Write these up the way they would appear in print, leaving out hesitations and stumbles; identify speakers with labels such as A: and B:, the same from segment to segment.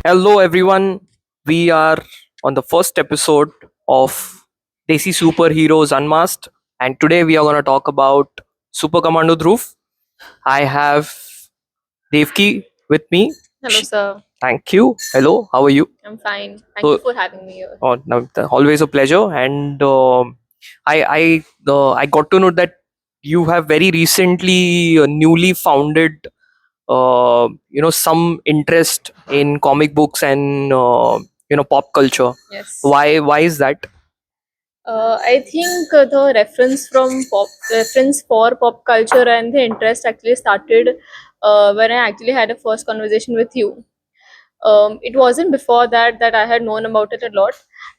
A: Hello, everyone. We are on the first episode of Desi Superheroes Unmasked, and today we are going to talk about Super Commando Dhruv. I have Devki with me.
B: Hello, sir.
A: Thank you. Hello, how are you?
B: I'm fine. Thank you
A: So,
B: for having me here.
A: no, always a pleasure. And I got to know that you have very recently, newly founded some interest in comic books and pop culture.
B: Yes.
A: Why is that?
B: I think the reference for pop culture and the interest actually started when I actually had a first conversation with you. It wasn't before that I had known about it a lot.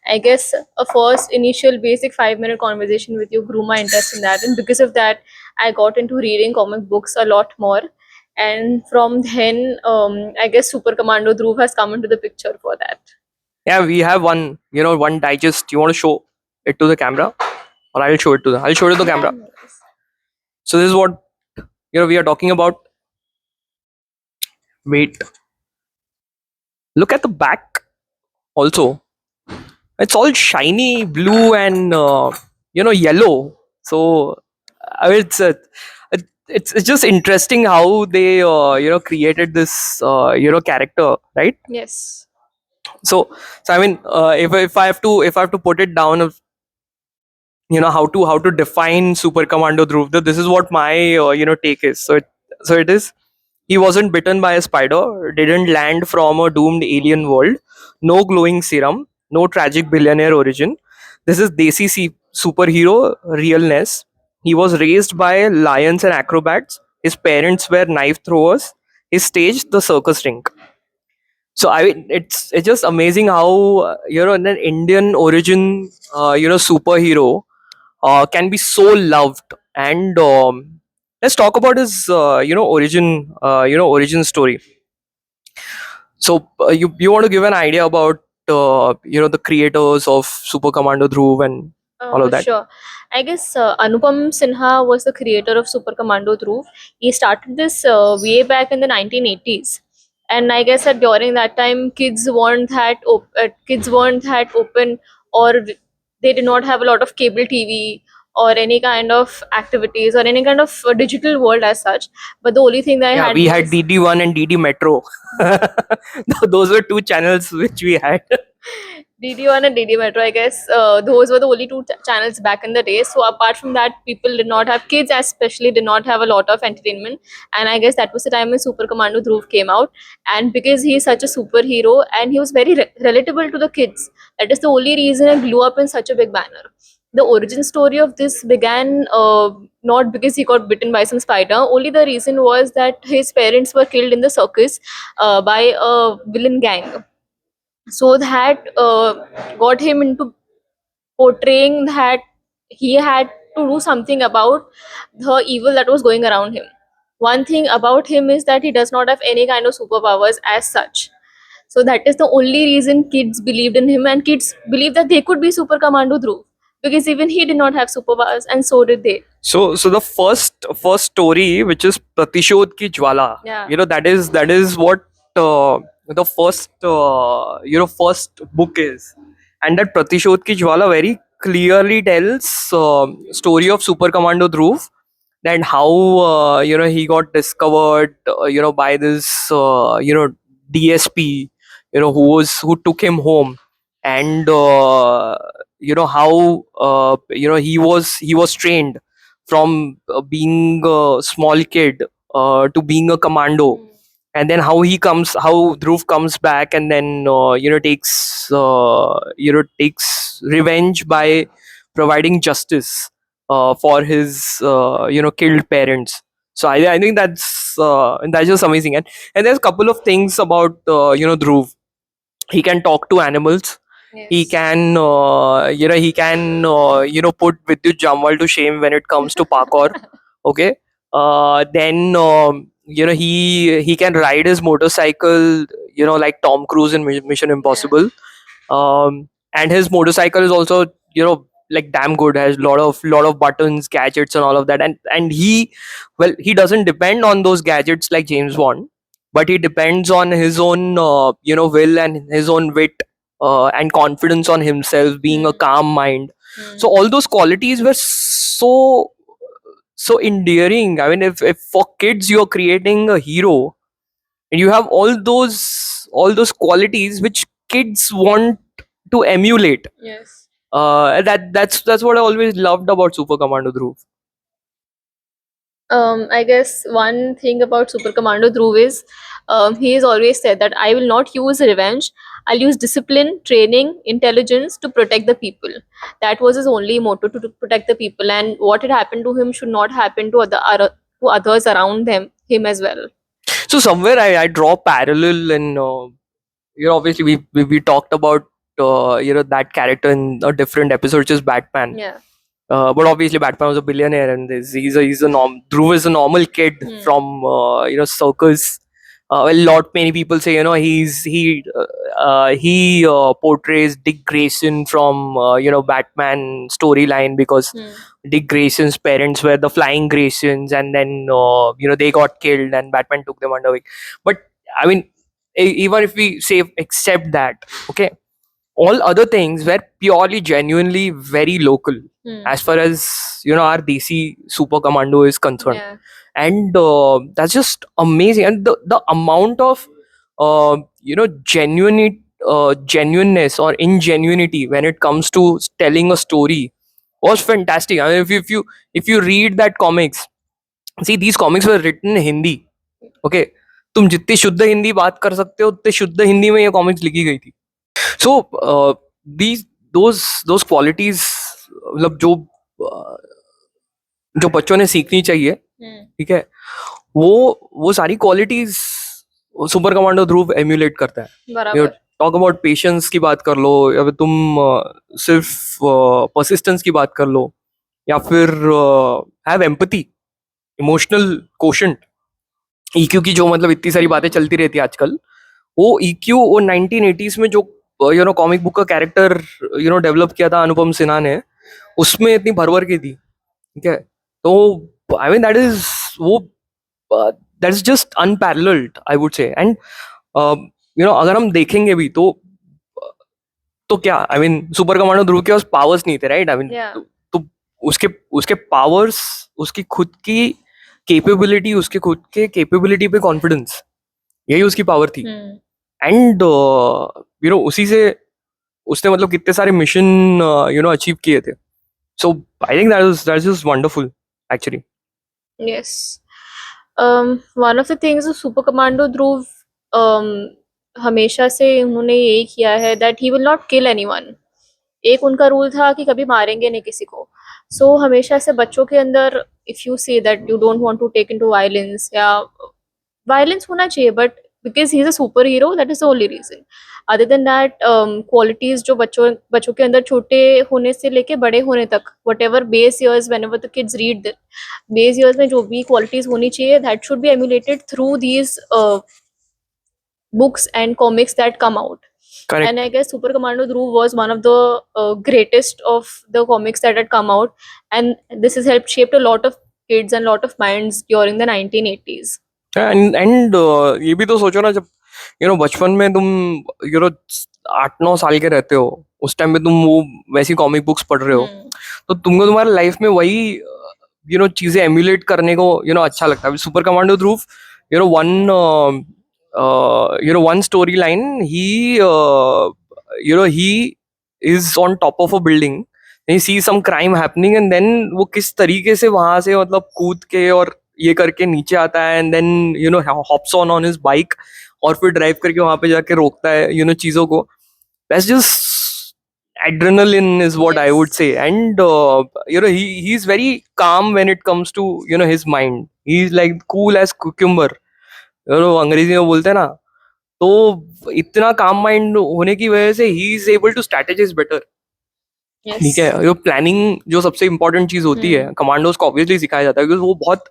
B: I guess a first initial basic 5 minute conversation with you grew my interest in that, and because of that, I got into reading comic books a lot more. And from then, I guess Super Commando Dhruv has come into the picture for that.
A: Yeah, we have one digest. You want to show it to the camera, or I'll show it to the
B: Yeah,
A: camera.
B: no worries.
A: So this is what we are talking about. Wait, look at the back. Also, it's all shiny blue and yellow. So it's it's just interesting how they created this character, right?
B: Yes.
A: So I mean, if I have to put it down of how to define Super Commando Dhruv, this is what my take is. So it is. He wasn't bitten by a spider, didn't land from a doomed alien world, no glowing serum, no tragic billionaire origin. This is Desi superhero realness. He was raised by lions and acrobats. His parents were knife throwers. He staged the circus ring. So I mean, it's just amazing how an Indian origin superhero can be so loved. And let's talk about his origin story. So you want to give an idea about the creators of Super Commando Dhruv and all of that?
B: Sure. I guess Anupam Sinha was the creator of Super Commando Dhruv. He started this way back in the 1980s, and I guess that during that time, kids weren't that open, or they did not have a lot of cable TV or any kind of activities or any kind of digital world as such. But the only thing that I
A: Yeah,
B: had
A: we had
B: was
A: DD1 and DD Metro. Those were two channels which we had.
B: DD1 and DD Metro, I guess those were the only two channels back in the day. So apart from that, people did not have kids, especially did not have a lot of entertainment. And I guess that was the time when Super Commando Dhruv came out. And because he's such a superhero and he was very relatable to the kids, that is the only reason it blew up in such a big banner. The origin story of this began not because he got bitten by some spider. Only the reason was that his parents were killed in the circus by a villain gang, so that got him into portraying that he had to do something about the evil that was going around him. One thing about him is that he does not have any kind of superpowers as such. So that is the only reason kids believed in him, and kids believed that they could be Super Commando Dhruv, because even he did not have superpowers, and so did they.
A: So the first story, which is Pratishod ki Jwala,
B: Yeah.
A: that is what the first book is, and that Pratishod ki Jwala very clearly tells story of Super Commando Dhruv, and how he got discovered by this DSP, who took him home. And how he was trained from being a small kid to being a commando. And then how Dhruv comes back, and then takes revenge by providing justice for his killed parents. So I think that's just amazing. And there's a couple of things about Dhruv. He can talk to animals. He
B: Yes.
A: can put Vidyut Jamwal to shame when it comes to parkour. Okay. Then he can ride his motorcycle, like Tom Cruise in Mission Impossible. And his motorcycle is also like damn good, has lot of buttons, gadgets and all of that. And he doesn't depend on those gadgets like James Bond, but he depends on his own will and his own wit, and confidence on himself, being a calm mind. So all those qualities were so endearing. I mean, if for kids you're creating a hero and you have all those qualities which kids want to emulate,
B: Yes.
A: that's what I always loved about Super Commando Dhruv.
B: I guess one thing about Super Commando Dhruv is he has always said that I will not use revenge. I'll use discipline, training, intelligence to protect the people. That was his only motto, to protect the people, and what had happened to him should not happen to to others around him as well.
A: So somewhere I draw parallel, and obviously we talked about that character in a different episode, which is Batman.
B: Yeah.
A: But obviously Batman was a billionaire, and he's a Dhruv is a normal kid from circus. Well, lot many people say he portrays Dick Grayson from Batman storyline, because Dick Grayson's parents were the Flying Graysons, and then they got killed, and Batman took them under wing. But I mean, even if we say accept that, okay, all other things were purely genuinely very local, as far as our Desi Super Commando is concerned.
B: Yeah.
A: And that's just amazing, and the amount of genuineness or ingenuity when it comes to telling a story was fantastic. I mean, if you read that comics, see, these comics were written in Hindi. Okay, तुम जितनी शुद्ध हिंदी बात कर सकते हो उतने शुद्ध हिंदी में ये कॉमिक्स लिखी गई थी. So these those qualities, मतलब uh, जो बच्चों ने सीखनी चाहिए, ठीक है, वो सारी क्वालिटीज सुपर कमांडो ध्रुव एम्यूलेट करता है.
B: बराबर.
A: टॉक अबाउट पेशेंस की बात कर लो, या फिर तुम सिर्फ परसिस्टेंस की बात कर लो, या फिर have empathy, emotional quotient, EQ की जो मतलब इतनी सारी बातें चलती रहती है आजकल, वो ईक्यू वो 1980s में जो कॉमिक बुक का कैरेक्टर डेवलप किया था अनुपम सिन्हा ने, उसमें इतनी भर की थी. ठीक है, तो आई मीन वो that is just unparalleled, I would say. And अगर हम देखेंगे भी तो क्या, आई मीन सुपर कमांडो ध्रुव के पास पावर्स नहीं थे, राइट? I mean
B: Yeah.
A: तो उसके उसके पावर्स, उसकी खुद की कैपेबिलिटी, उसके खुद के कैपेबिलिटी पे कॉन्फिडेंस, यही उसकी पावर थी. एंड उसी से उसने मतलब कितने सारे मिशन अचीव किए थे. So I think that is wonderful actually.
B: Yes. One of the things of Super Commando Dhruv, हमेशा से उन्होंने यही किया है that he will not kill anyone. एक उनका रूल था कि कभी मारेंगे नहीं किसी को. So हमेशा से बच्चों के अंदर, if you say that you don't want to take into violence, या violence होना चाहिए, but because he is a superhero, that is the only reason. Other than that, qualities जो बच्चों के अंदर छोटे होने से लेके बड़े होने तक, whatever base years, whenever the kids read the base years में जो भी qualities होनी चाहिए, that should be emulated through these books and comics that come out.
A: Correct.
B: And I guess Super Commando Dhruv was one of the greatest of the comics that had come out, and this has helped shaped a lot of kids and lot of minds during the 1980s.
A: And ये भी तो सोचो ना, जब बचपन में तुम 8-9 साल के रहते हो, उस टाइम में तुम वो वैसी कॉमिक बुक्स पढ़ रहे हो, तो तुमको तुम्हारे लाइफ में वही चीजें एम्यूलेट करने को अच्छा लगता है. Super commando Dhruv, one storyline, he is on top of a building, he sees some crime happening, and then वो किस तरीके से वहां से मतलब कूद के और ये करके नीचे आता है, and then hops on his bike, और फिर ड्राइव करके वहां पे जाके रोकता है चीजों को. That's just adrenaline is what I would say. And he's very calm when it comes to his mind. He's like cool as cucumber, अंग्रेजी में बोलते हैं ना. तो इतना काम माइंड होने की वजह से ही is able to strategise better. ठीक है, जो प्लानिंग जो सबसे इम्पोर्टेंट चीज होती है, कमांडोज को ऑब्वियसली सिखाया जाता है, क्योंकि वो बहुत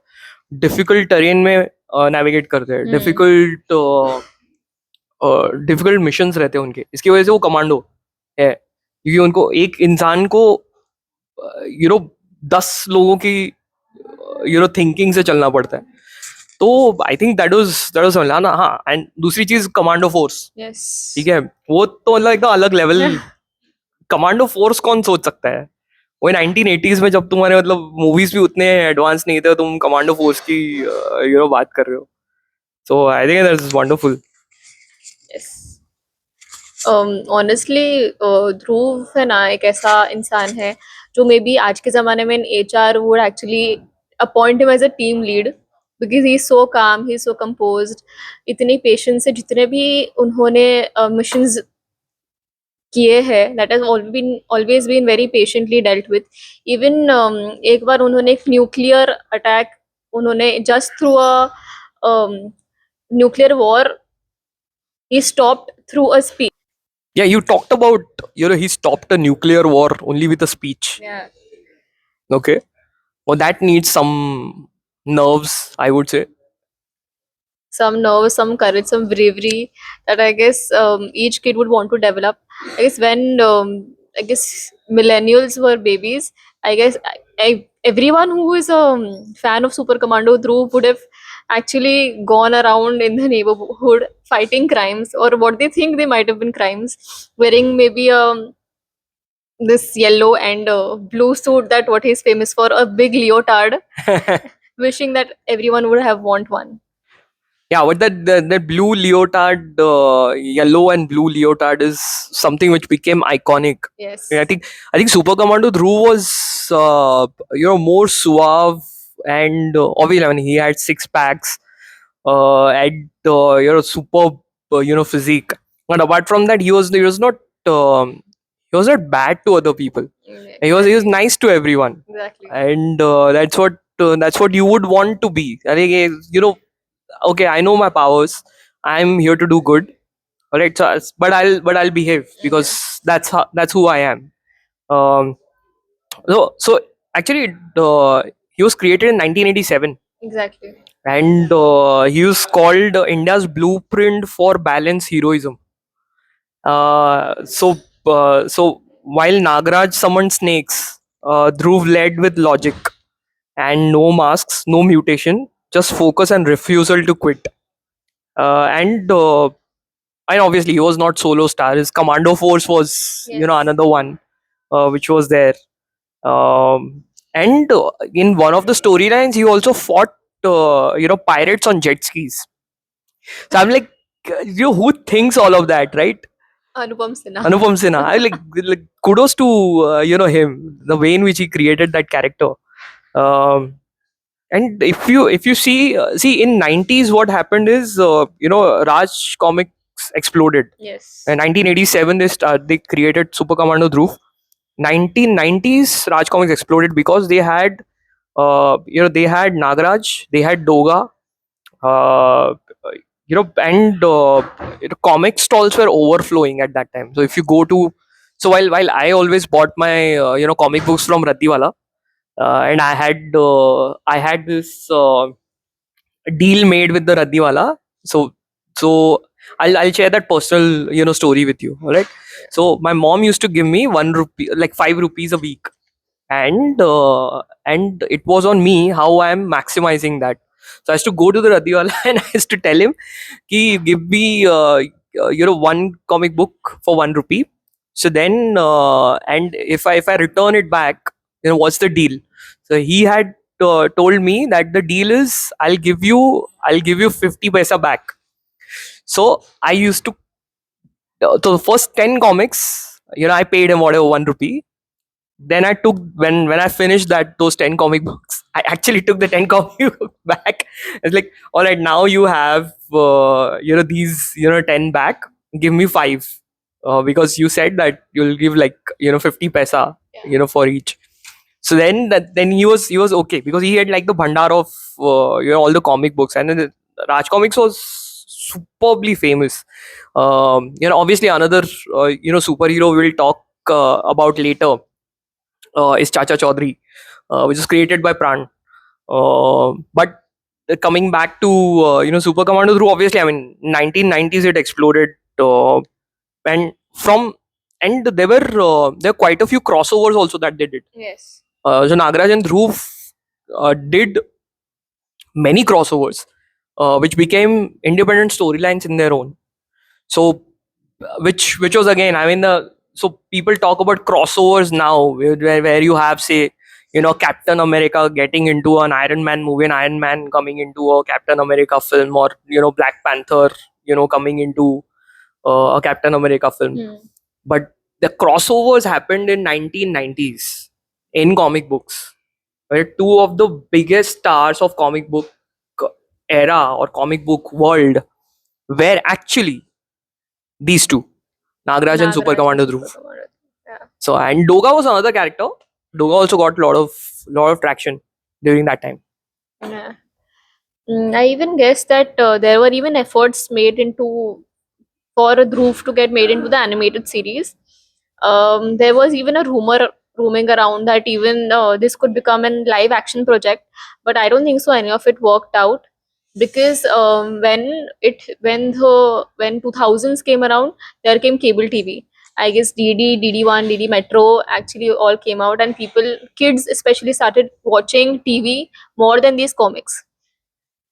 A: डिफिकल्ट टेरेन में नेविगेट करते हैं, डिफिकल्ट मिशंस रहते हैं उनके, इसकी वजह से वो कमांडो है. क्योंकि उनको एक इंसान को 10 लोगों की थिंकिंग से चलना पड़ता है. तो आई थिंक दैट वाज समझला ना. हाँ, एंड दूसरी चीज कमांडो फोर्स.
B: Yes.
A: ठीक है, वो तो मतलब एकदम अलग लेवल. कमांडो फोर्स कौन सोच सकता है? वो 1980s में, जब तुम्हारे मतलब मूवीज भी उतने एडवांस नहीं थे, तुम कमांडो फोर्स की बात कर रहे हो. So I think that's wonderful.
B: Yes. Honestly Dhruv है ना एक ऐसा इंसान है जो मे बी आज के जमाने में HR would actually appoint him as a team lead, because he is so calm, he is so composed. इतनी पेशेंस से जितने भी उन्होंने मिशंस किए हैं, that has always been very patiently dealt with. Even एक बार उन्होंने एक न्यूक्लियर अटैक, उन्होंने just through a nuclear war, he stopped through a speech.
A: Yeah, you talked about, he stopped a nuclear war only with a speech.
B: Yeah.
A: Okay. Well, that needs some nerves, I would say.
B: Some nerve, some courage, some bravery that I guess each kid would want to develop. I guess when I guess millennials were babies, I guess everyone who is a fan of Super Commando Dhruv would have actually gone around in the neighborhood fighting crimes, or what they think they might have been crimes, wearing maybe this yellow and blue suit, that what he's famous for, a big leotard, wishing that everyone would have want one.
A: Yeah, but that blue leotard, yellow and blue leotard is something which became iconic.
B: Yes.
A: Yeah, I think Super Commando Dhruv was more suave, and obviously, I mean, he had six packs, and super physique. But apart from that, um, he was not bad to other people. He was nice to everyone,
B: Exactly.
A: and that's what you would want to be. I think okay, I know my powers. I'm here to do good. All right, so, but I'll behave because that's who I am. Um, so actually, he was created in 1987,
B: Exactly.
A: and he was called India's blueprint for balanced heroism. So while Nagaraj summoned snakes, Dhruv led with logic and no masks, no mutation, just focus and refusal to quit. And obviously he was not solo star. His Commando Force was
B: Yes.
A: another one which was there. And in one of the storylines, he also fought pirates on jet skis. So I'm like, who thinks all of that, right?
B: Anupam Sinha.
A: Anupam Sinha. I like kudos to him, the way in which he created that character. Um, and if you see in 90s, what happened is Raj Comics exploded.
B: Yes.
A: In 1987, they created Super Commando Dhruv. 1990s, Raj Comics exploded because they had Nagaraj, they had Doga, uh, and comic stalls were overflowing at that time. So if you go to, so while I always bought my comic books from Rattiwala, and I had this deal made with the Raddiwala. So I'll share that personal story with you. All right. So my mom used to give me 1 rupee, like 5 rupees a week, and it was on me how I am maximizing that. So I used to go to the Raddiwala and I used to tell him, "Ki give me one comic book for 1 rupee. So then and if I return it back, what's the deal?" So he had told me that the deal is I'll give you 50 paisa back. So I used to so the first 10 comics, I paid him whatever 1 rupee. Then I took when I finished those 10 comic books, I actually took the 10 comic book back. It's like, all right, now you have these 10 back. Give me 5, because you said that you'll give like 50 paisa for each. So then he was okay, because he had like the bhandar of all the comic books, and then Raj Comics was superbly famous. Obviously another superhero we'll talk about later is Chacha Chaudhary, which is created by Pran. But coming back to Super Commando Dhruv, obviously, I mean, 1990s it exploded, and from and there were quite a few crossovers also that they did.
B: Yes.
A: So Nagaraj and Dhruv did many crossovers. which became independent storylines in their own. So, which was again, I mean, so people talk about crossovers now, where you have, say, Captain America getting into an Iron Man movie, and Iron Man coming into a Captain America film, or Black Panther, coming into a Captain America film.
B: Hmm.
A: But the crossovers happened in 1990s in comic books, where two of the biggest stars of comic book era or comic book world were actually these two, Nagraj and Super
B: Nagaraj and
A: Commando
B: Super
A: Dhruv.
B: Commando. Yeah.
A: So, and Doga was another character. Doga also got lot of traction during that time.
B: Yeah. I even guess that there were even efforts made into for Dhruv to get made into the animated series. There was even a rumor roaming around that even this could become a live action project, but I don't think so. Any of it worked out because when 2000s came around, there came cable TV. I guess DD, DD1, DD Metro actually all came out, and kids especially started watching TV more than these comics.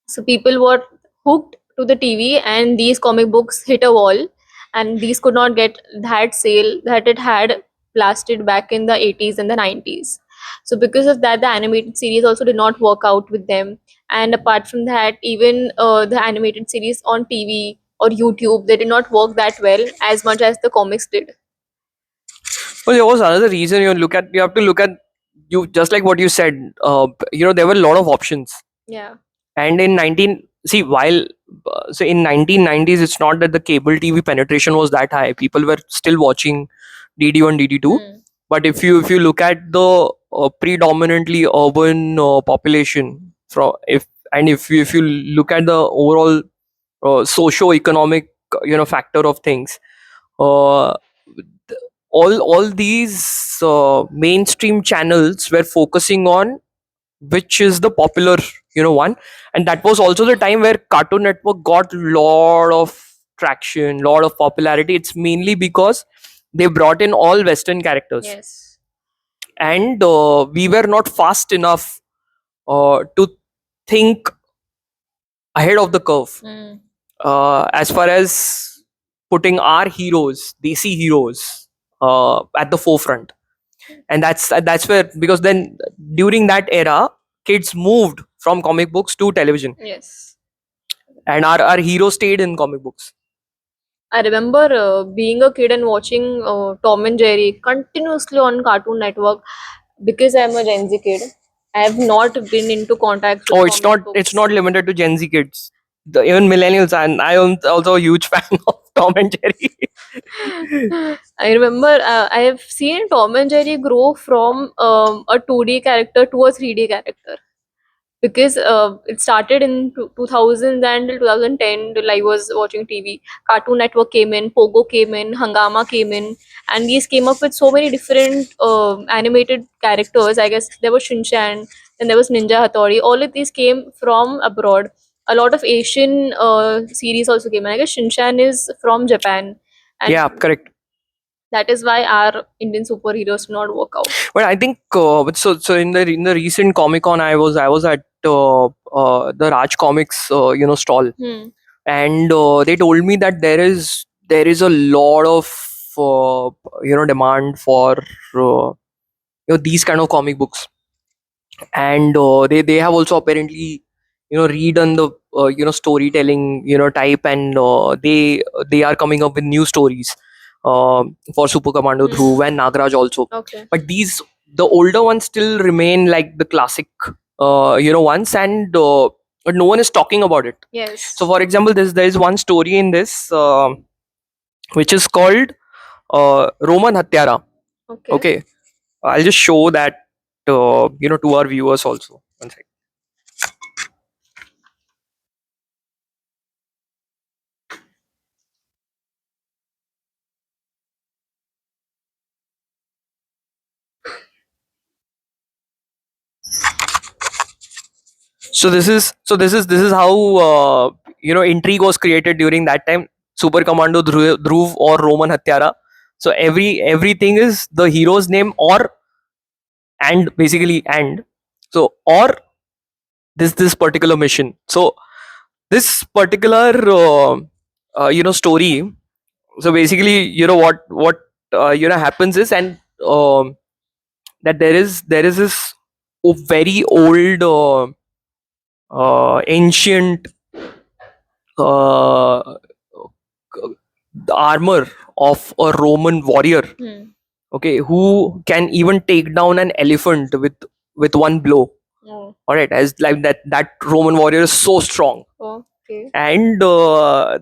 B: So people were hooked to the TV, and these comic books hit a wall, and these could not get that sale that it had lasted back in the 80s and the 90s. So because of that, the animated series also did not work out with them. And apart from that, even the animated series on TV or YouTube, they did not work that well as much as the comics did.
A: Well, there was another reason. You have to look at, you just like what you said. There were a lot of options,
B: Yeah.
A: and in 19 see while so in 1990s, it's not that the cable TV penetration was that high. People were still watching DD1, DD2.
B: Hmm.
A: But if you look at the predominantly urban population, from if you look at the overall socio-economic factor of things, uh, all these mainstream channels were focusing on which is the popular one. And that was also the time where Cartoon Network got lot of traction, lot of popularity. It's mainly because they brought in all Western characters,
B: Yes.
A: and we were not fast enough to think ahead of the curve,
B: Hmm.
A: as far as putting our heroes, Desi heroes, at the forefront. And that's where, because then during that era, kids moved from comic books to television,
B: Yes.
A: and our hero stayed in comic books.
B: I remember being a kid and watching Tom and Jerry continuously on Cartoon Network because I'm a Gen Z kid. I have not been into contacts with
A: Oh, it's
B: comic
A: not
B: books.
A: limited to Gen Z kids, even millennials. And I am also a huge fan of Tom and Jerry.
B: I remember I have seen Tom and Jerry grow from a 2D character to a 3D character because it started in 2000 and 2010 till I was watching TV. Cartoon Network came in, Pogo came in, Hangama came in, and these came up with so many different animated characters. I guess there was Shinchan, then there was Ninja Hattori. All of these came from abroad. A lot of Asian series also came in. I guess Shinchan is from Japan, and
A: Yeah, correct.
B: that is why our Indian superheroes do not work out.
A: But I think, but so in the recent Comic Con, I was at the Raj Comics stall,
B: Hmm.
A: and they told me that there is a lot of uh, demand for these kind of comic books. And they have also apparently redone the storytelling type, and they are coming up with new stories for Super Commando
B: Hmm.
A: Dhruv and Nagraj also.
B: Okay.
A: But the older ones still remain like the classic ones, and but no one is talking about it. So
B: Yes.
A: for example, there is one story in this, which is called Roman Hatyara.
B: Okay.
A: Okay, I'll just show that to our viewers also. One second. So this is how intrigue was created during that time. Super Commando Dhruv or Roman Hatyara. So everything is the hero's name, or and basically, and so or this particular mission. So this particular story. So basically, what happens is, and that there is this very old ancient uh, armor of a Roman warrior,
B: Hmm.
A: okay, who can even take down an elephant with one blow.
B: Oh.
A: All right, as like that Roman warrior is so strong,
B: Okay.
A: and the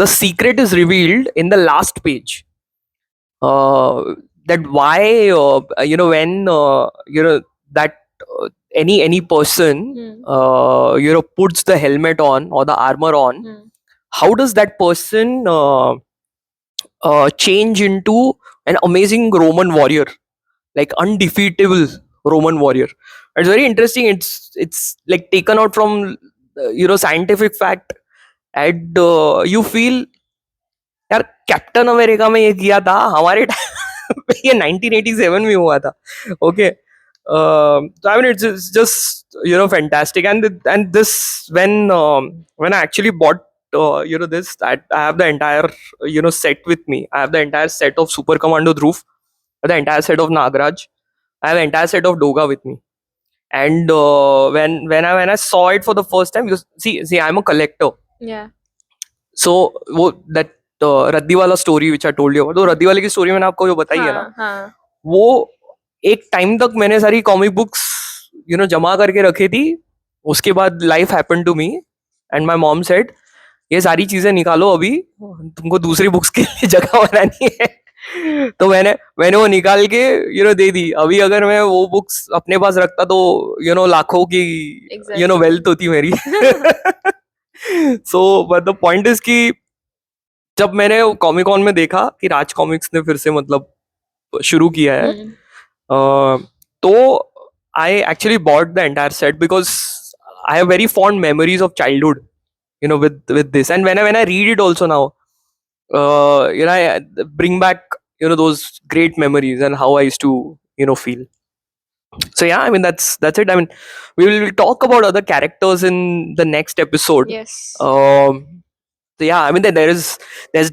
A: secret is revealed in the last page. That why when that any person
B: Hmm.
A: puts the helmet on or the armor on,
B: Hmm.
A: how does that person change into an amazing Roman warrior, like undefeatable Roman warrior? It's very interesting. It's like taken out from scientific fact, and you feel यार captain America में ये किया था हमारे time पे, ये 1987 में हुआ था. Okay. So I mean, it's just fantastic, and this when I actually bought this, I have the entire set with me. I have the entire set of Super Commando Dhruv, the entire set of Nagraj. I have the entire set of Doga with me. And when I saw it for the first time, because see, I'm a collector.
B: Yeah.
A: सो वो that रद्दी वाला story which I told you, तो रद्दी वाले की story मैंने आपको जो बताई है ना,
B: हाँ, हाँ.
A: वो एक टाइम तक मैंने सारी कॉमिक बुक्स जमा करके रखी थी. उसके बाद life happened to me and my mom said ये सारी चीजें निकालो, अभी तुमको दूसरी बुक्स के लिए जगह बनानी है. तो मैंने वो निकाल के दे दी. अभी अगर मैं वो बुक्स अपने पास रखता तो लाखों की
B: Exactly.
A: वेल्थ होती मेरी. So but the point is कि जब मैंने कॉमिक कॉन में देखा कि राज कॉमिक्स ने फिर से मतलब शुरू किया है,
B: Hmm.
A: तो I actually bought the entire set because I have very fond memories of childhood with this, and when I read it also now, I bring back those great memories and how I used to feel. So yeah, I mean that's it. I mean, we will talk about other characters in the next episode.
B: Yes.
A: So yeah, I mean there's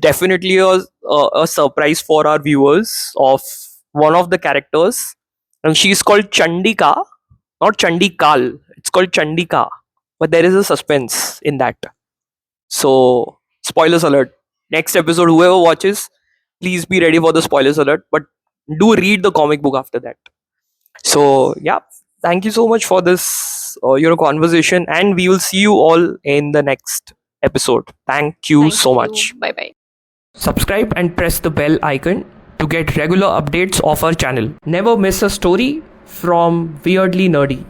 A: definitely a surprise for our viewers of one of the characters, and she's called Chandika, not Chandikal. It's called Chandika, but there is a suspense in that. So spoilers alert. Next episode, whoever watches, please be ready for the spoilers alert. But do read the comic book after that. So yeah, thank you so much for this your conversation, and we will see you all in the next episode. Thank you
B: Thank
A: so
B: you.
A: much.
B: Bye bye.
A: Subscribe and press the bell icon to get regular updates of our channel. Never miss a story from Weirdly Nerdy.